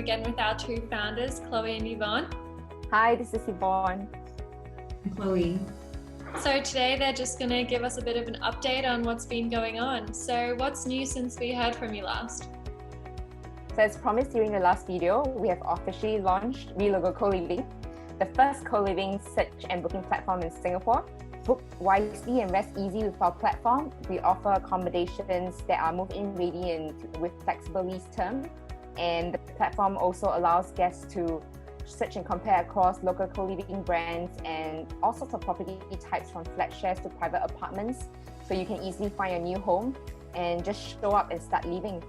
again with our two founders, Clowie and Yvonne. Hi, this is Yvonne. I'm Chloe. So today they're just going to give us a bit of an update on what's been going on. So what's new since we heard from you last? So as promised during the last video, we have officially launched Relogo Co-Living, the first co-living search and booking platform in Singapore. Book wisely and rest easy with our platform. We offer accommodations that are move-in ready and with flexible lease term. And the platform also allows guests to search and compare across local co-living brands and all sorts of property types, from flat shares to private apartments. So you can easily find a new home and just show up and start living.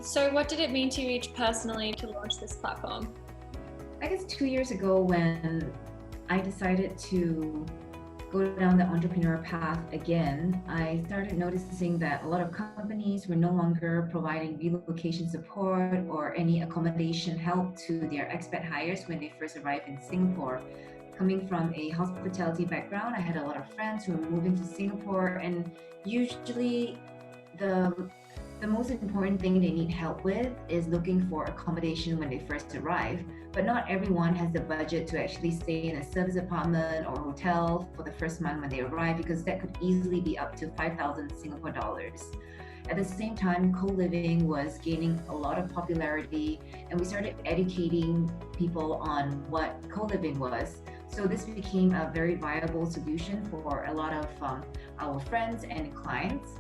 So what did it mean to you each personally to launch this platform? I guess 2 years ago, when I decided to go down the entrepreneur path again, I started noticing that a lot of companies were no longer providing relocation support or any accommodation help to their expat hires when they first arrived in Singapore. Coming from a hospitality background, I had a lot of friends who were moving to Singapore, and usually the most important thing they need help with is looking for accommodation when they first arrive. But not everyone has the budget to actually stay in a service apartment or hotel for the first month when they arrive, because that could easily be up to 5,000 Singapore dollars. At the same time, co-living was gaining a lot of popularity, and we started educating people on what co-living was. So this became a very viable solution for a lot of our friends and clients.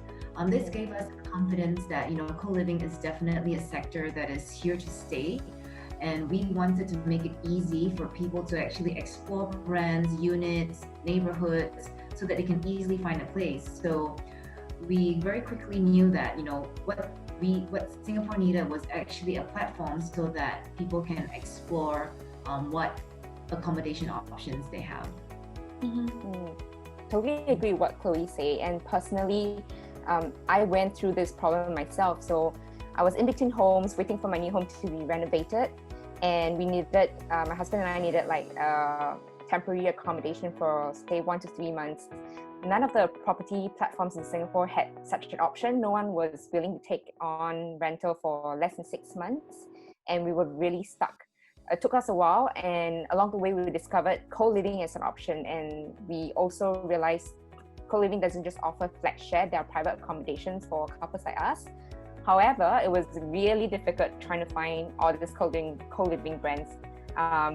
This gave us confidence that co-living is definitely a sector that is here to stay, and we wanted to make it easy for people to actually explore brands, units, neighborhoods, so that they can easily find a place. So we very quickly knew that what Singapore needed was actually a platform so that people can explore what accommodation options they have. Totally agree with what Chloe said, and personally, I went through this problem myself. So I was in between homes waiting for my new home to be renovated, and we needed, my husband and I needed temporary accommodation for stay 1 to 3 months. None of the property platforms in Singapore had such an option. No one was willing to take on rental for less than 6 months, and we were really stuck. It took us a while, and along the way we discovered co-living as an option, and we also realized co-living doesn't just offer flat share. There are private accommodations for couples like us. However, it was really difficult trying to find all these co-living brands.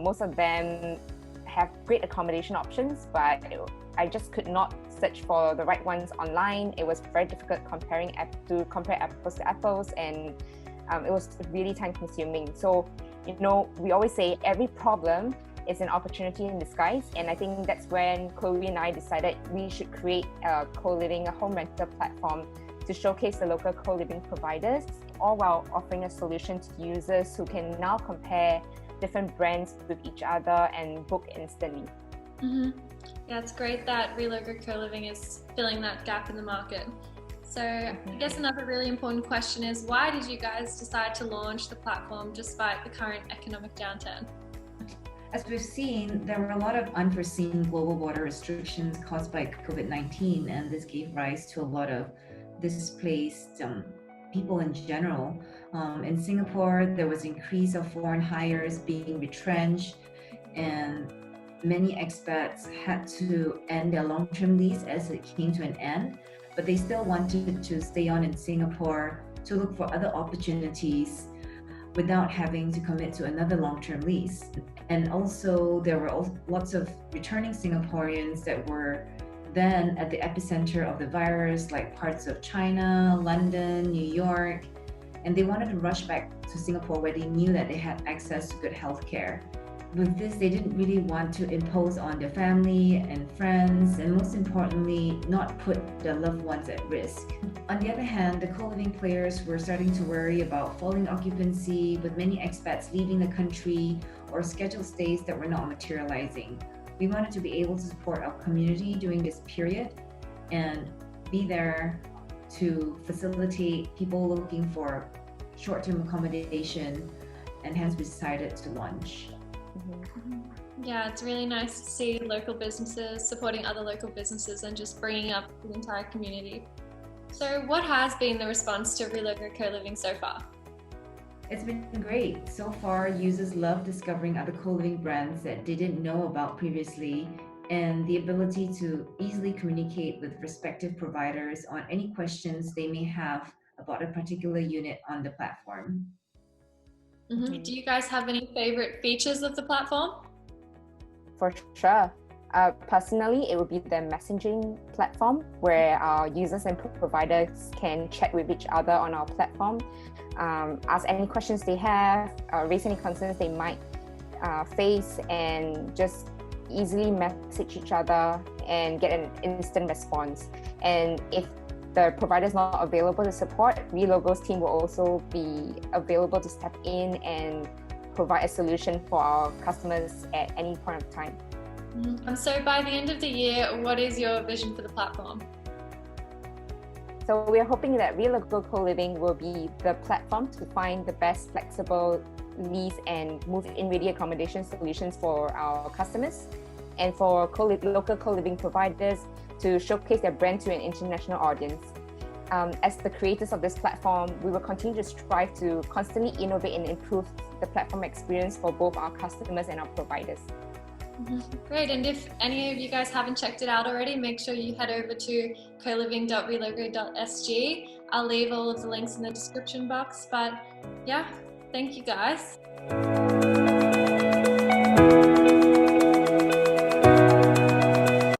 Most of them have great accommodation options, but I just could not search for the right ones online. It was very difficult compare apples to apples, and it was really time consuming. So, we always say every problem is an opportunity in disguise, and I think that's when Chloe and I decided we should create a co-living, a home rental platform to showcase the local co-living providers, all while offering a solution to users who can now compare different brands with each other and book instantly. Yeah, it's great that Relogo Co-Living is filling that gap in the market. So I guess another really important question is, why did you guys decide to launch the platform despite the current economic downturn? As we've seen, there were a lot of unforeseen global border restrictions caused by COVID-19, and this gave rise to a lot of displaced people in general. In Singapore, there was increase of foreign hires being retrenched, and many expats had to end their long-term lease as it came to an end, but they still wanted to stay on in Singapore to look for other opportunities without having to commit to another long-term lease. And also there were lots of returning Singaporeans that were then at the epicenter of the virus, like parts of China, London, New York, and they wanted to rush back to Singapore where they knew that they had access to good healthcare. With this, they didn't really want to impose on their family and friends, and most importantly, not put their loved ones at risk. On the other hand, the co-living players were starting to worry about falling occupancy, with many expats leaving the country or scheduled stays that were not materializing. We wanted to be able to support our community during this period and be there to facilitate people looking for short-term accommodation, and hence we decided to launch. Yeah, it's really nice to see local businesses supporting other local businesses and just bringing up the entire community. So what has been the response to Relogo Co-Living so far? It's been great. So far, users love discovering other co-living brands that they didn't know about previously, and the ability to easily communicate with respective providers on any questions they may have about a particular unit on the platform. Do you guys have any favorite features of the platform? For sure. Personally, it would be the messaging platform where our users and providers can chat with each other on our platform, ask any questions they have, raise any concerns they might face, and just easily message each other and get an instant response. And if the provider is not available to support, Relogo's team will also be available to step in and provide a solution for our customers at any point of time. So by the end of the year, what is your vision for the platform? So we're hoping that Relogo Co-Living will be the platform to find the best flexible lease and move-in ready accommodation solutions for our customers, and for local co-living providers to showcase their brand to an international audience. As the creators of this platform, we will continue to strive to constantly innovate and improve the platform experience for both our customers and our providers. Great, and if any of you guys haven't checked it out already, make sure you head over to coliving.relogo.sg. I'll leave all of the links in the description box, but yeah, thank you guys.